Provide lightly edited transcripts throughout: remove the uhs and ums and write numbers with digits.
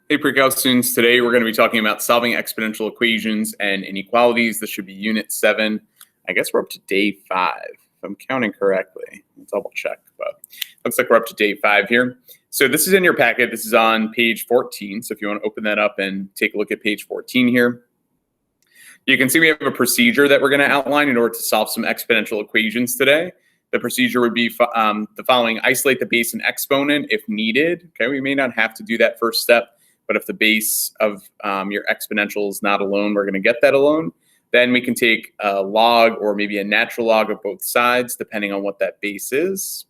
Hey, pre-calc students, today we're going to be talking about solving exponential equations and inequalities. This should be unit 7. I guess we're up to day 5, if I'm counting correctly. I'll double check, but looks like we're up to day 5 here. So this is in your packet. This is on page 14. So if you want to open that up and take a look at page 14 here, you can see we have a procedure that we're going to outline in order to solve some exponential equations today. The procedure would be the following: isolate the base and exponent if needed. Okay, we may not have to do that first step, but if the base of your exponential is not alone, we're going to get that alone. Then we can take a log or maybe a natural log of both sides, depending on what that base is.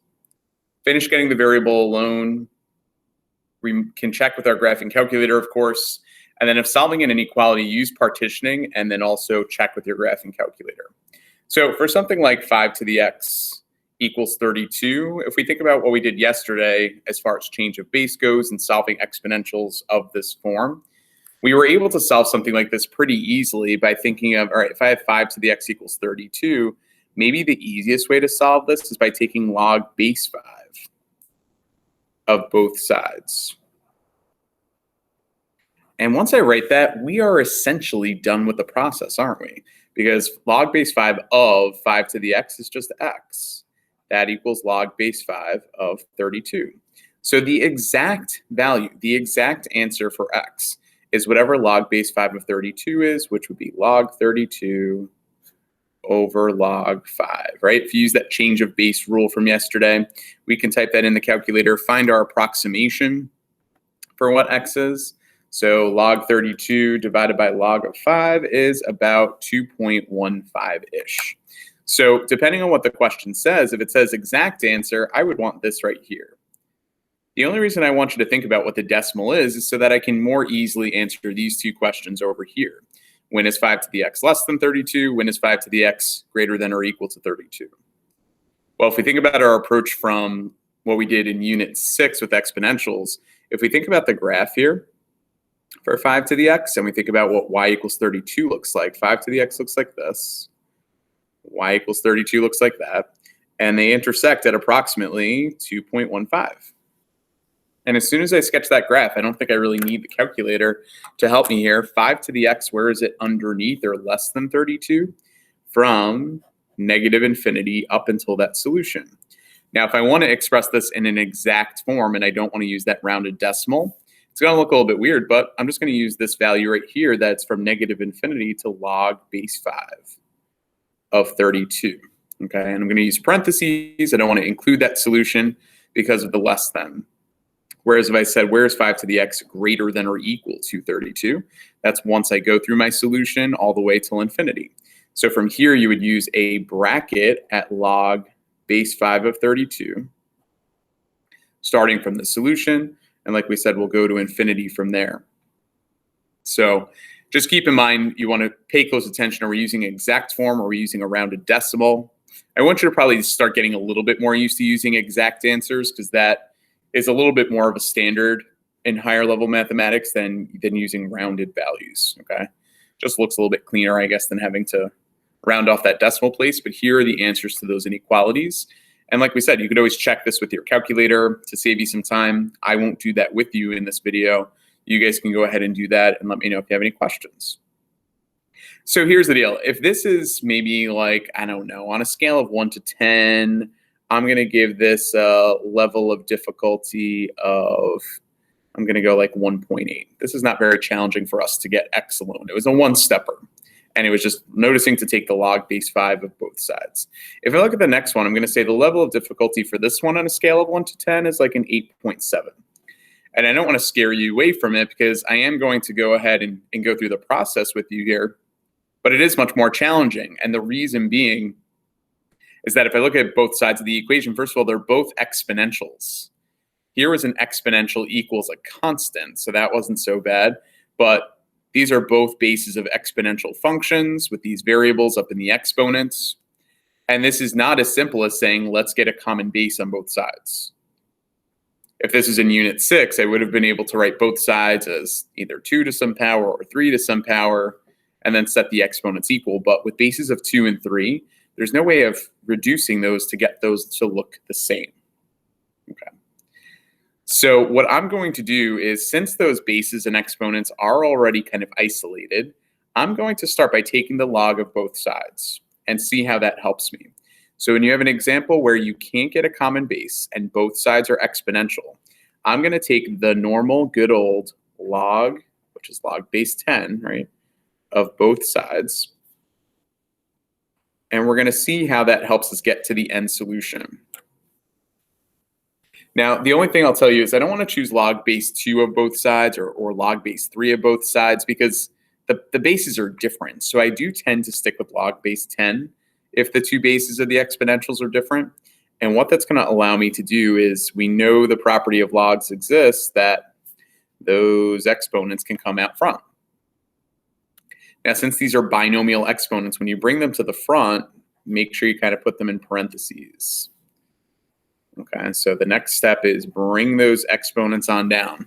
Finish getting the variable alone. We can check with our graphing calculator, of course. And then if solving an inequality, use partitioning and then also check with your graphing calculator. So for something like 5 to the x equals 32, if we think about what we did yesterday as far as change of base goes and solving exponentials of this form, we were able to solve something like this pretty easily by thinking of, all right, if I have 5 to the x equals 32, maybe the easiest way to solve this is by taking log base 5 of both sides. And once I write that, we are essentially done with the process, aren't we? Because log base 5 of 5 to the x is just x. That equals log base 5 of 32. So the exact value, the exact answer for x is whatever log base 5 of 32 is, which would be log 32 over log 5, right? If you use that change of base rule from yesterday, we can type that in the calculator, find our approximation for what x is. So log 32 divided by log of 5 is about 2.15-ish. So depending on what the question says, if it says exact answer, I would want this right here. The only reason I want you to think about what the decimal is so that I can more easily answer these two questions over here. When is 5 to the x less than 32? When is 5 to the x greater than or equal to 32? Well, if we think about our approach from what we did in unit 6 with exponentials, if we think about the graph here, for 5 to the x, and we think about what y equals 32 looks like. 5 to the x looks like this. Y equals 32 looks like that. And they intersect at approximately 2.15. And as soon as I sketch that graph, I don't think I really need the calculator to help me here. 5 to the x, where is it underneath or less than 32? From negative infinity up until that solution. Now, if I want to express this in an exact form and I don't want to use that rounded decimal, it's going to look a little bit weird, but I'm just going to use this value right here that's from negative infinity to log base 5 of 32. Okay, and I'm going to use parentheses. I don't want to include that solution because of the less than. Whereas if I said, where is 5 to the x greater than or equal to 32? That's once I go through my solution all the way till infinity. So from here, you would use a bracket at log base 5 of 32, starting from the solution. And like we said, we'll go to infinity from there. So just keep in mind, you want to pay close attention. Are we using exact form or are we using a rounded decimal? I want you to probably start getting a little bit more used to using exact answers because that is a little bit more of a standard in higher level mathematics than using rounded values, okay? Just looks a little bit cleaner, I guess, than having to round off that decimal place. But here are the answers to those inequalities. And like we said, you could always check this with your calculator to save you some time. I won't do that with you in this video. You guys can go ahead and do that and let me know if you have any questions. So here's the deal. If this is maybe like, I don't know, on a scale of 1 to 10, I'm going to give this a level of difficulty of, I'm going to go like 1.8. This is not very challenging for us to get x alone. It was a one-stepper. And it was just noticing to take the log base 5 of both sides. If I look at the next one, I'm going to say the level of difficulty for this one on a scale of 1 to 10 is like an 8.7. And I don't want to scare you away from it because I am going to go ahead and go through the process with you here. But it is much more challenging. And the reason being is that if I look at both sides of the equation, first of all, they're both exponentials. Here was an exponential equals a constant, so that wasn't so bad. But these are both bases of exponential functions with these variables up in the exponents. And this is not as simple as saying, let's get a common base on both sides. If this is in unit 6, I would have been able to write both sides as either 2 to some power or 3 to some power, and then set the exponents equal. But with bases of 2 and 3, there's no way of reducing those to get those to look the same. Okay. So what I'm going to do is, since those bases and exponents are already kind of isolated, I'm going to start by taking the log of both sides and see how that helps me. So when you have an example where you can't get a common base and both sides are exponential, I'm going to take the normal good old log, which is log base 10, right, of both sides. And we're going to see how that helps us get to the end solution. Now, the only thing I'll tell you is I don't want to choose log base 2 of both sides or log base 3 of both sides, because the bases are different. So I do tend to stick with log base 10 if the two bases of the exponentials are different. And what that's going to allow me to do is, we know the property of logs exists that those exponents can come out front. Now, since these are binomial exponents, when you bring them to the front, make sure you kind of put them in parentheses. Okay, so the next step is bring those exponents on down.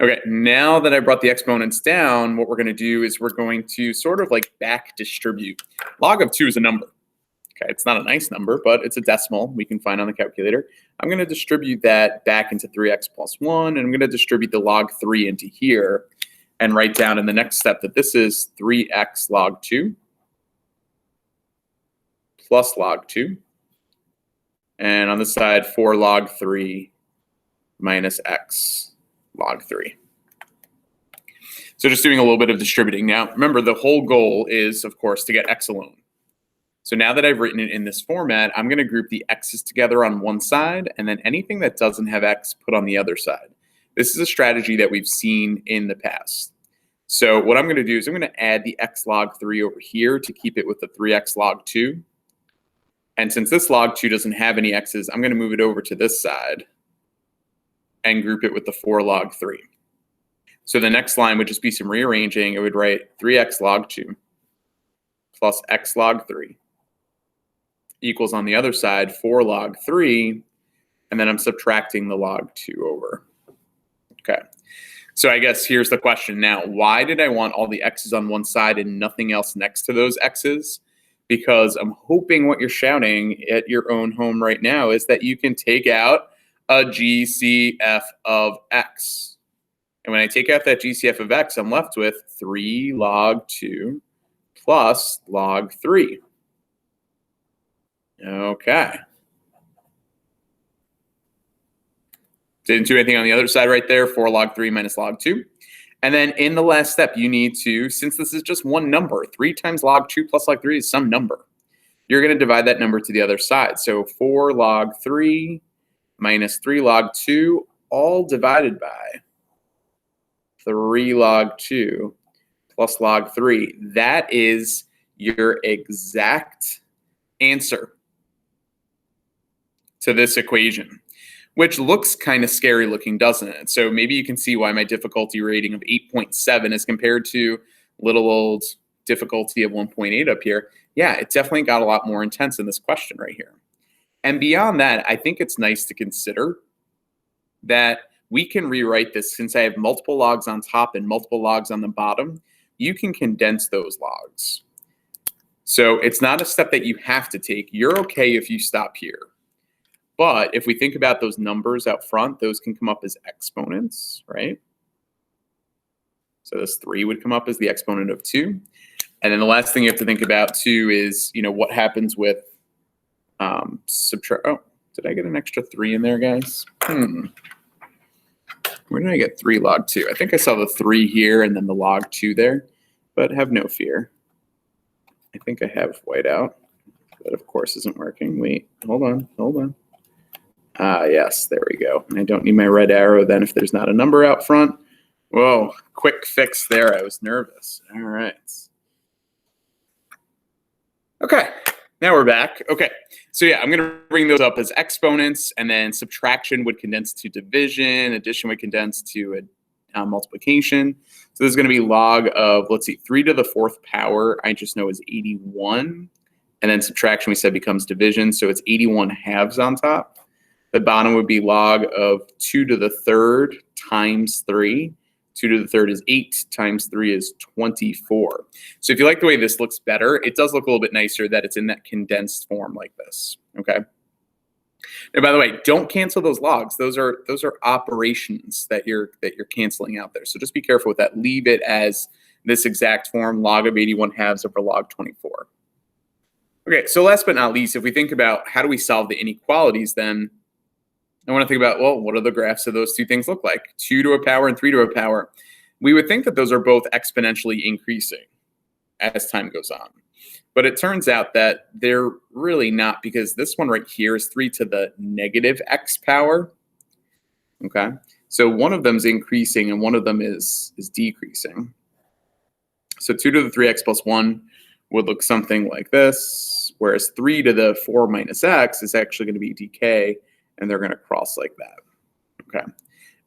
Okay, now that I brought the exponents down, what we're going to do is we're going to sort of like back distribute. Log of 2 is a number. Okay, it's not a nice number, but it's a decimal we can find on the calculator. I'm going to distribute that back into 3x plus 1, and I'm going to distribute the log 3 into here and write down in the next step that this is 3x log 2 plus log 2. And on this side, 4 log 3 minus x log 3. So just doing a little bit of distributing. Now, remember, the whole goal is, of course, to get x alone. So now that I've written it in this format, I'm going to group the x's together on one side, and then anything that doesn't have x put on the other side. This is a strategy that we've seen in the past. So what I'm going to do is I'm going to add the x log 3 over here to keep it with the 3x log 2. And since this log 2 doesn't have any x's, I'm going to move it over to this side and group it with the 4 log 3. So the next line would just be some rearranging. It would write 3x log 2 plus x log 3 equals, on the other side, 4 log 3, and then I'm subtracting the log 2 over. Okay. So I guess here's the question now. Why did I want all the x's on one side and nothing else next to those x's? Because I'm hoping what you're shouting at your own home right now is that you can take out a GCF of x. And when I take out that GCF of x, I'm left with 3 log 2 plus log 3. Okay. Didn't do anything on the other side right there, 4 log 3 minus log 2. And then in the last step, you need to, since this is just one number, 3 times log 2 plus log 3 is some number. You're going to divide that number to the other side. So 4 log 3 minus 3 log 2, all divided by 3 log 2 plus log 3. That is your exact answer to this equation, which looks kind of scary looking, doesn't it? So maybe you can see why my difficulty rating of 8.7 is compared to little old difficulty of 1.8 up here. Yeah, it definitely got a lot more intense in this question right here. And beyond that, I think it's nice to consider that we can rewrite this. Since I have multiple logs on top and multiple logs on the bottom, you can condense those logs. So it's not a step that you have to take. You're okay if you stop here. But if we think about those numbers out front, those can come up as exponents, right? So this 3 would come up as the exponent of 2. And then the last thing you have to think about too is, what happens with subtract. Oh, did I get an extra 3 in there, guys? Where did I get 3 log 2? I think I saw the 3 here and then the log 2 there, but have no fear. I think I have whiteout. That, of course, isn't working. Wait, hold on. Yes, there we go. I don't need my red arrow then if there's not a number out front. Whoa, quick fix there. I was nervous. All right. Okay, now we're back. Okay, so yeah, I'm going to bring those up as exponents, and then subtraction would condense to division, addition would condense to multiplication. So this is going to be log of, let's see, 3 to the 4th power, I just know is 81. And then subtraction, we said, becomes division, so it's 81 halves on top. The bottom would be log of 2 to the 3rd times 3. 2 to the 3rd is 8 times 3 is 24. So if you like the way this looks better, it does look a little bit nicer that it's in that condensed form like this, okay? And by the way, don't cancel those logs. Those are operations that you're canceling out there. So just be careful with that. Leave it as this exact form, log of 81 halves over log 24. Okay, so last but not least, if we think about how do we solve the inequalities, then I want to think about, well, what do the graphs of those two things look like? 2 to a power and 3 to a power. We would think that those are both exponentially increasing as time goes on. But it turns out that they're really not, because this one right here is 3 to the negative x power. Okay, so one of them is increasing and one of them is decreasing. So 2 to the 3x plus 1 would look something like this, whereas 3 to the 4 minus x is actually going to be dk, and they're going to cross like that. Okay.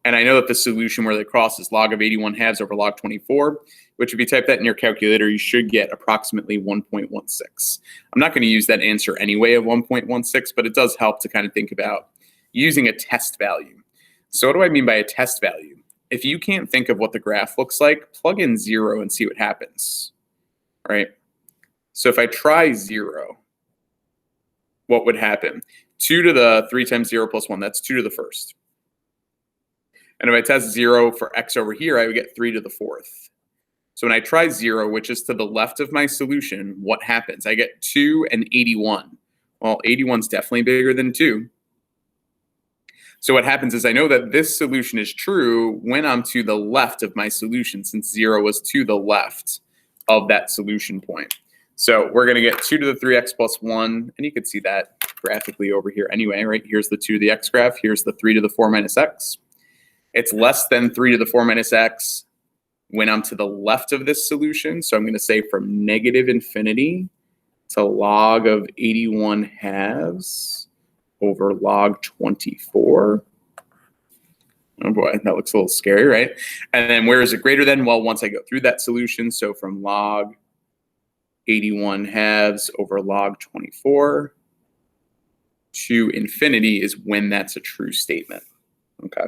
And I know that the solution where they cross is log of 81 halves over log 24, which if you type that in your calculator, you should get approximately 1.16. I'm not going to use that answer anyway of 1.16, but it does help to kind of think about using a test value. So what do I mean by a test value? If you can't think of what the graph looks like, plug in 0 and see what happens, right? So if I try 0, what would happen? 2 to the 3 times 0 plus 1, that's 2 to the first. And if I test 0 for x over here, I would get 3 to the fourth. So when I try 0, which is to the left of my solution, what happens? I get 2 and 81. Well, 81 is definitely bigger than 2. So what happens is I know that this solution is true when I'm to the left of my solution, since 0 was to the left of that solution point. So we're going to get 2 to the 3x plus 1, and you can see that graphically over here anyway, right? Here's the 2 to the x graph. Here's the 3 to the 4 minus x. It's less than 3 to the 4 minus x when I'm to the left of this solution. So I'm going to say from negative infinity to log of 81 halves over log 24. Oh boy, that looks a little scary, right? And then where is it greater than? Well, once I go through that solution, so from log 81 halves over log 24 to infinity is when that's a true statement, okay?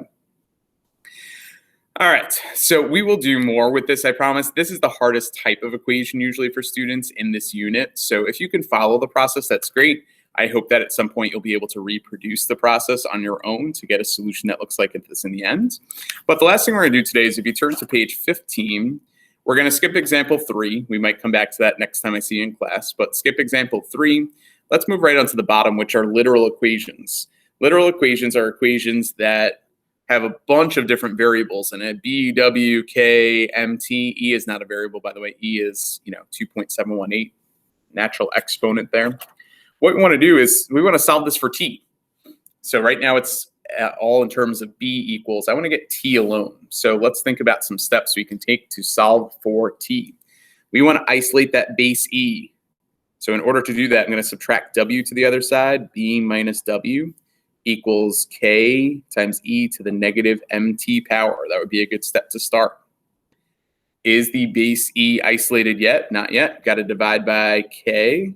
All right, so we will do more with this, I promise. This is the hardest type of equation usually for students in this unit. So if you can follow the process, that's great. I hope that at some point you'll be able to reproduce the process on your own to get a solution that looks like this in the end. But the last thing we're gonna do today is if you turn to page 15, we're gonna skip example 3. We might come back to that next time I see you in class, but skip example 3. Let's move right on to the bottom, which are literal equations. Literal equations are equations that have a bunch of different variables in it. B, W, K, M, T. E is not a variable, by the way. E is 2.718, natural exponent there. What we want to do is we want to solve this for T. So right now it's all in terms of B equals. I want to get T alone. So let's think about some steps we can take to solve for T. We want to isolate that base E. So in order to do that, I'm going to subtract W to the other side. B minus W equals K times E to the negative MT power. That would be a good step to start. Is the base E isolated yet? Not yet. Got to divide by K.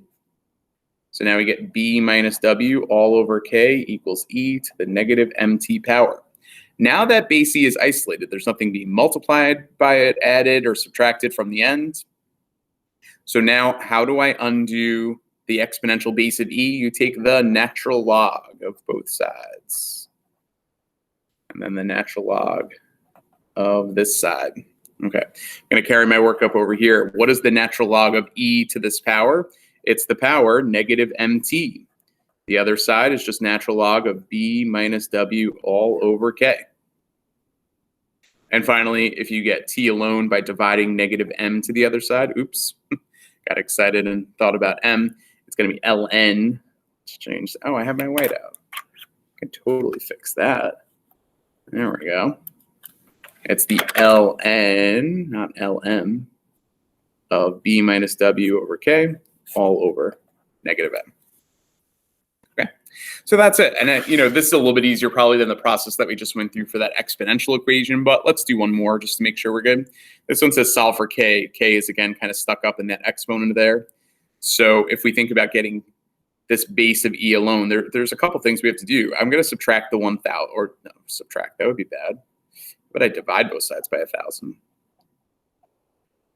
So now we get B minus W all over K equals E to the negative MT power. Now that base E is isolated, there's nothing being multiplied by it, added, or subtracted from the end. So now how do I undo the exponential base of E? You take the natural log of both sides. And then the natural log of this side. Okay, I'm going to carry my work up over here. What is the natural log of E to this power? It's the power negative MT. The other side is just natural log of B minus W all over K. And finally, if you get T alone by dividing negative M to the other side, oops, got excited and thought about M. It's going to be ln. Let's change. Oh, I have my whiteout. I can totally fix that. There we go. It's the ln, not lm, of B minus W over K all over negative M. Okay, so that's it. And this is a little bit easier probably than the process that we just went through for that exponential equation, but let's do one more just to make sure we're good. This one says solve for K. K is again kind of stuck up in that exponent there. So if we think about getting this base of E alone, there's a couple things we have to do. I'm going to subtract the 1,000, or no, subtract, that would be bad. But I divide both sides by 1,000.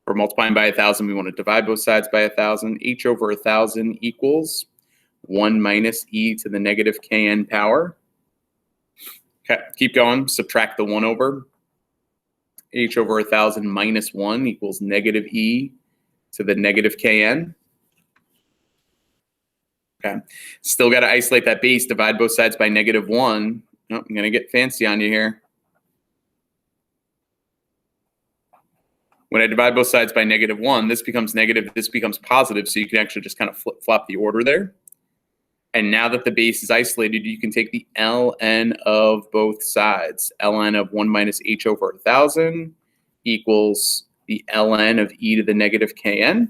For multiplying by 1,000, we want to divide both sides by 1,000. H over 1,000 equals 1 minus e to the negative kn power. Okay, keep going. Subtract the 1 over. H over 1,000 minus 1 equals negative e to the negative kn. Okay, still got to isolate that base. Divide both sides by negative 1. Oh, I'm going to get fancy on you here. When I divide both sides by negative 1, this becomes negative, this becomes positive, so you can actually just kind of flip-flop the order there. And now that the base is isolated, you can take the ln of both sides. Ln of 1 minus h over 1,000 equals the ln of e to the negative kn.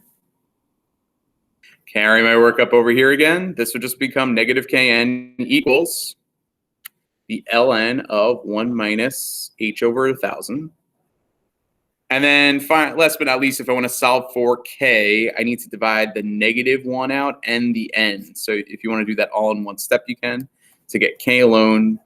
Carry my work up over here again. This would just become negative kn equals the ln of 1 minus h over 1,000. And then last but not least, if I want to solve for k, I need to divide the negative 1 out and the n. So if you want to do that all in one step, you can. To get k alone,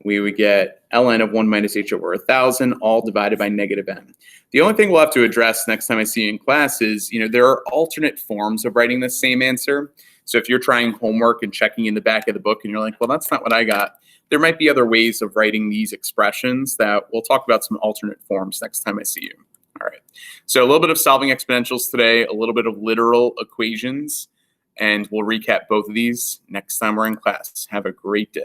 we would get ln of 1 minus h over 1,000, all divided by negative n. The only thing we'll have to address next time I see you in class is, there are alternate forms of writing the same answer. So if you're trying homework and checking in the back of the book and you're like, well, that's not what I got, there might be other ways of writing these expressions that we'll talk about some alternate forms next time I see you. All right. So a little bit of solving exponentials today, a little bit of literal equations, and we'll recap both of these next time we're in class. Have a great day.